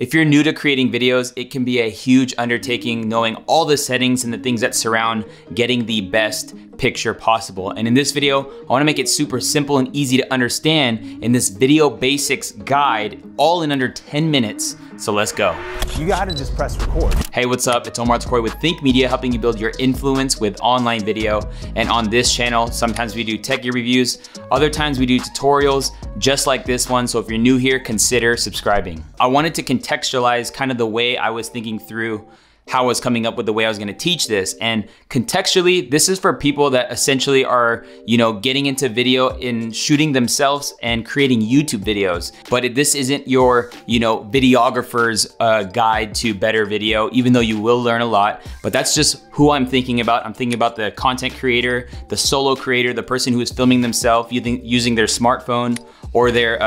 If you're new to creating videos, it can be a huge undertaking knowing all the settings and the things that surround getting the best picture possible. And in this video, I wanna make it super simple and easy to understand in this video basics guide, all in under 10 minutes. So let's go. You gotta just press record. Hey, what's up? It's Omar with Think Media, helping you build your influence with online video. And on this channel, sometimes we do tech gear reviews, other times we do tutorials just like this one. So if you're new here, consider subscribing. I wanted to contextualize kind of the way I was thinking through how I was coming up with the way I was gonna teach this. And contextually, this is for people that essentially are, getting into video in shooting themselves and creating YouTube videos. But this isn't your, videographer's guide to better video, even though you will learn a lot. But that's just who I'm thinking about. I'm thinking about the content creator, the solo creator, the person who is filming themselves using their smartphone or their,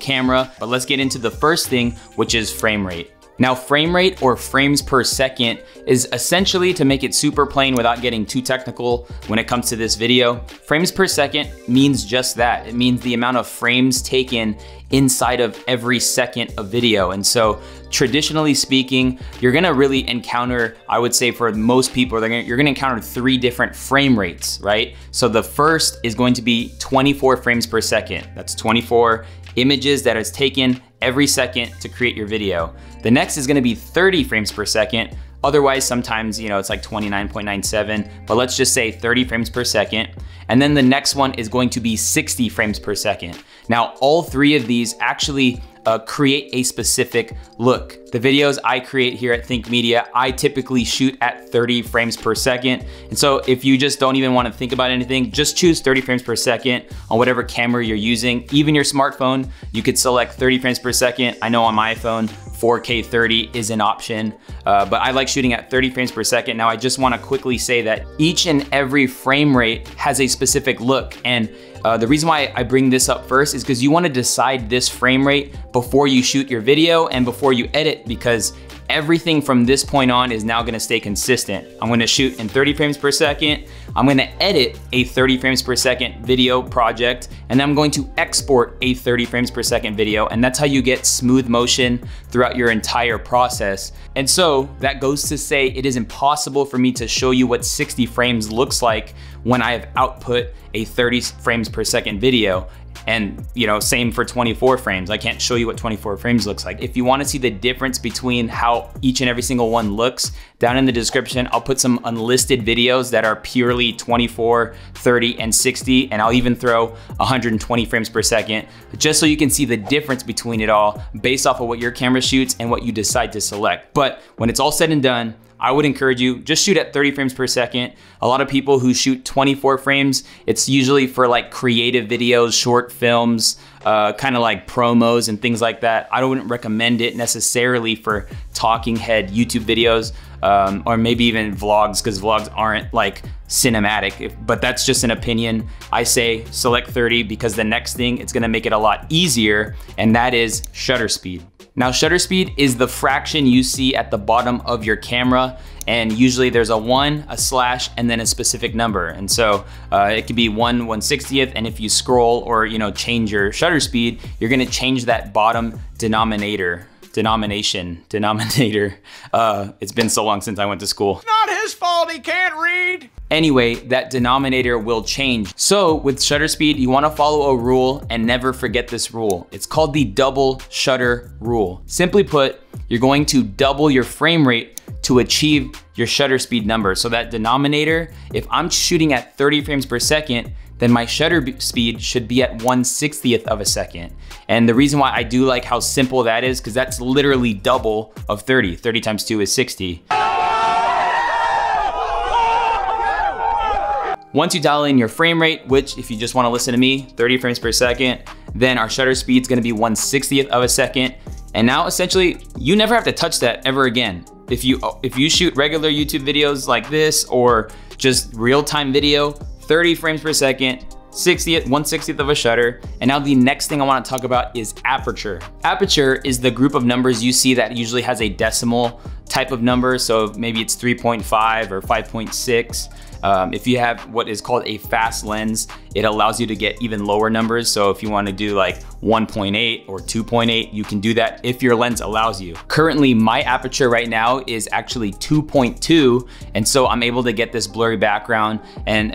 camera. But let's get into the first thing, which is frame rate. Now, frame rate or frames per second is essentially, to make it super plain without getting too technical when it comes to this video, frames per second means just that. It means the amount of frames taken inside of every second of video. And so traditionally speaking, you're gonna really encounter, I would say for most people, you're gonna encounter 3 different frame rates, right? So the first is going to be 24 frames per second. That's 24 images that is taken every second to create your video. The next is gonna be 30 frames per second. Otherwise, sometimes, it's like 29.97, but let's just say 30 frames per second. And then the next one is going to be 60 frames per second. Now, all 3 of these actually create a specific look. The videos I create here at Think Media, I typically shoot at 30 frames per second. And so if you just don't even want to think about anything, just choose 30 frames per second on whatever camera you're using. Even your smartphone, you could select 30 frames per second. I know on my iPhone, 4K 30 is an option, but I like shooting at 30 frames per second. Now, I just wanna quickly say that each and every frame rate has a specific look. And the reason why I bring this up first is because you wanna decide this frame rate before you shoot your video and before you edit, because everything from this point on is now gonna stay consistent. I'm gonna shoot in 30 frames per second. I'm gonna edit a 30 frames per second video project, and I'm going to export a 30 frames per second video. And that's how you get smooth motion throughout your entire process. And so that goes to say it is impossible for me to show you what 60 frames looks like when I have output a 30 frames per second video. And same for 24 frames. I can't show you what 24 frames looks like. If you wanna see the difference between how each and every single one looks, down in the description, I'll put some unlisted videos that are purely 24, 30, and 60, and I'll even throw 120 frames per second, just so you can see the difference between it all based off of what your camera shoots and what you decide to select. But when it's all said and done, I would encourage you, just shoot at 30 frames per second. A lot of people who shoot 24 frames, it's usually for like creative videos, short films, kind of like promos and things like that. I wouldn't recommend it necessarily for talking head YouTube videos, or maybe even vlogs, because vlogs aren't like cinematic, but that's just an opinion. I say select 30 because the next thing, it's gonna make it a lot easier, and that is shutter speed. Now, shutter speed is the fraction you see at the bottom of your camera, and usually there's a 1, a slash, and then a specific number. And so it could be 1/160th, and if you scroll or change your shutter speed, you're gonna change that bottom denominator. It's been so long since I went to school. It's not his fault he can't read. Anyway, that denominator will change. So with shutter speed, you wanna follow a rule and never forget this rule. It's called the double shutter rule. Simply put, you're going to double your frame rate to achieve your shutter speed number. So that denominator, if I'm shooting at 30 frames per second, then my shutter speed should be at 1/60th of a second. And the reason why I do like how simple that is, because that's literally double of 30. 30 times 2 is 60. Once you dial in your frame rate, which if you just wanna listen to me, 30 frames per second, then our shutter speed is gonna be 1/60th of a second. And now essentially, you never have to touch that ever again. If you shoot regular YouTube videos like this, or just real-time video, 30 frames per second, 1/60th of a shutter. And now the next thing I wanna talk about is aperture. Aperture is the group of numbers you see that usually has a decimal type of number. So maybe it's 3.5 or 5.6. If you have what is called a fast lens, it allows you to get even lower numbers. So if you want to do like 1.8 or 2.8, you can do that if your lens allows you. Currently, my aperture right now is actually 2.2, and so I'm able to get this blurry background. And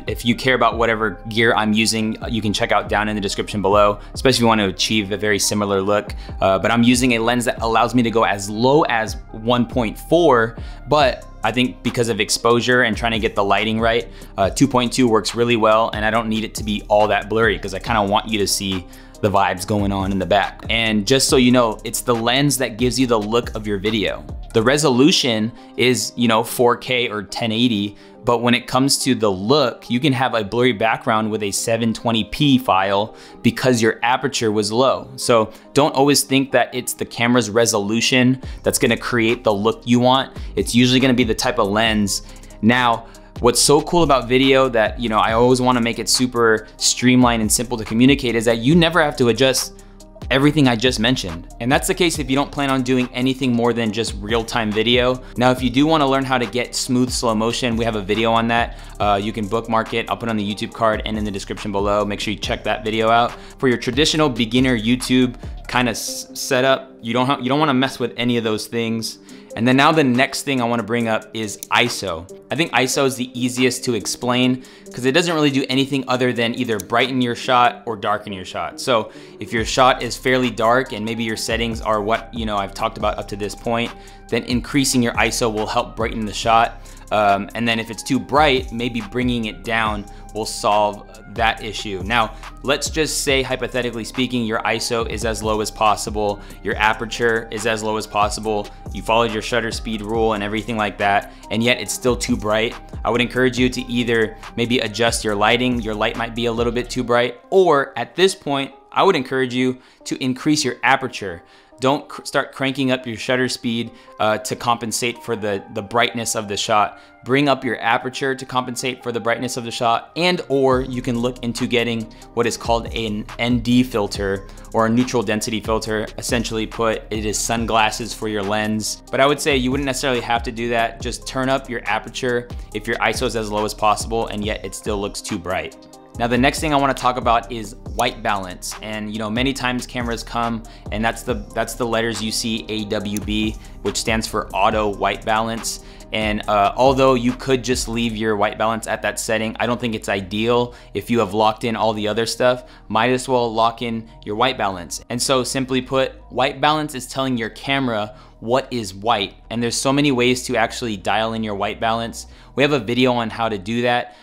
if you care about whatever gear I'm using, you can check out down in the description below, especially if you want to achieve a very similar look. But I'm using a lens that allows me to go as low as 1.4, but I think because of exposure and trying to get the lighting right, 2.2 works really well, and I don't need it to be all that blurry because I kind of want you to see the vibes going on in the back. And just so you know, it's the lens that gives you the look of your video. The resolution is, 4K or 1080, but when it comes to the look, you can have a blurry background with a 720p file because your aperture was low. So don't always think that it's the camera's resolution that's gonna create the look you want. It's usually gonna be the type of lens. Now, what's so cool about video that, I always wanna make it super streamlined and simple to communicate is that you never have to adjust everything I just mentioned. And that's the case if you don't plan on doing anything more than just real-time video. Now, if you do wanna learn how to get smooth slow motion, we have a video on that. You can bookmark it. I'll put it on the YouTube card and in the description below. Make sure you check that video out. For your traditional beginner YouTube kind of setup, you don't wanna mess with any of those things. And then now the next thing I wanna bring up is ISO. I think ISO is the easiest to explain because it doesn't really do anything other than either brighten your shot or darken your shot. So if your shot is fairly dark and maybe your settings are what I've talked about up to this point, then increasing your ISO will help brighten the shot. And then if it's too bright, maybe bringing it down will solve that issue. Now, let's just say, hypothetically speaking, your ISO is as low as possible, your aperture is as low as possible, you followed your shutter speed rule and everything like that, and yet it's still too bright. I would encourage you to either maybe adjust your lighting, your light might be a little bit too bright, or at this point, I would encourage you to increase your aperture. Don't start cranking up your shutter speed to compensate for the brightness of the shot. Bring up your aperture to compensate for the brightness of the shot, or you can look into getting what is called an ND filter or a neutral density filter. Essentially put, it is sunglasses for your lens. But I would say you wouldn't necessarily have to do that. Just turn up your aperture if your ISO is as low as possible and yet it still looks too bright. Now, the next thing I wanna talk about is white balance. And many times cameras come and that's the letters you see, AWB, which stands for auto white balance. And although you could just leave your white balance at that setting, I don't think it's ideal. If you have locked in all the other stuff, might as well lock in your white balance. And so simply put, white balance is telling your camera what is white. And there's so many ways to actually dial in your white balance. We have a video on how to do that.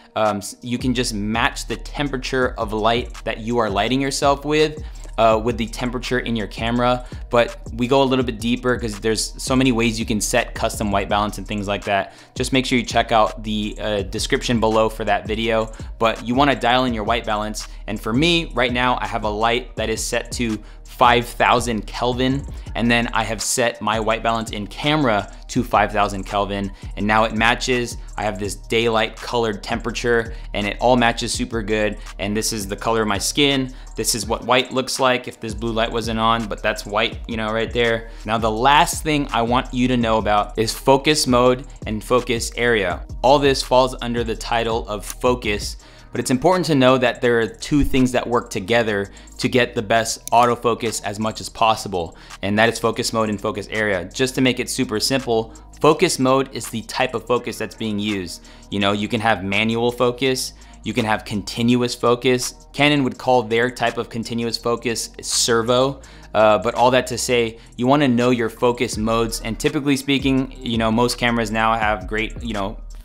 You can just match the temperature of light that you are lighting yourself with the temperature in your camera, but we go a little bit deeper because there's so many ways you can set custom white balance and things like that. Just make sure you check out the description below for that video, but you wanna dial in your white balance. And for me, right now, I have a light that is set to 5,000 Kelvin, and then I have set my white balance in camera to 5,000 Kelvin, and now it matches. I have this daylight colored temperature and it all matches super good. And this is the color of my skin. This is what white looks like if this blue light wasn't on, but that's white, right there. Now, the last thing I want you to know about is focus mode and focus area. All this falls under the title of focus, but it's important to know that there are two things that work together to get the best autofocus as much as possible, and that is focus mode and focus area. Just to make it super simple, focus mode is the type of focus that's being used. You can have manual focus, you can have continuous focus. Canon would call their type of continuous focus servo, but all that to say, you wanna know your focus modes, and typically speaking, most cameras now have great,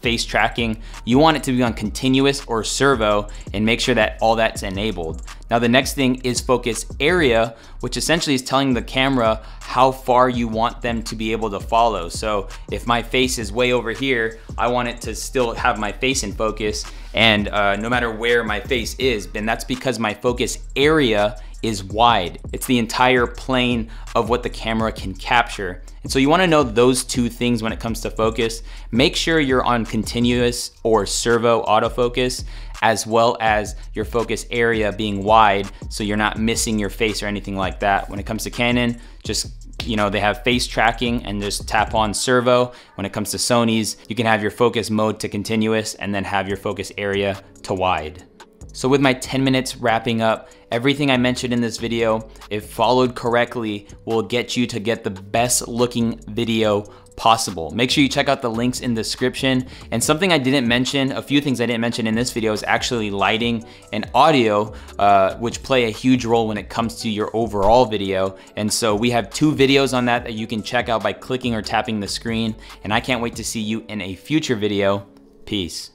face tracking. You want it to be on continuous or servo and make sure that all that's enabled. Now, the next thing is focus area, which essentially is telling the camera how far you want them to be able to follow. So if my face is way over here, I want it to still have my face in focus, and no matter where my face is, and that's because my focus area is wide. It's the entire plane of what the camera can capture. And so you wanna know those two things when it comes to focus. Make sure you're on continuous or servo autofocus, as well as your focus area being wide so you're not missing your face or anything like that. When it comes to Canon, just You know, they have face tracking and just tap on servo. When it comes to Sony's, you can have your focus mode to continuous and then have your focus area to wide. So with my 10 minutes wrapping up, everything I mentioned in this video, if followed correctly, will get you to get the best looking video possible. Make sure you check out the links in the description. And something I didn't mention, a few things I didn't mention in this video is actually lighting and audio, which play a huge role when it comes to your overall video. And so we have 2 videos on that you can check out by clicking or tapping the screen. And I can't wait to see you in a future video. Peace.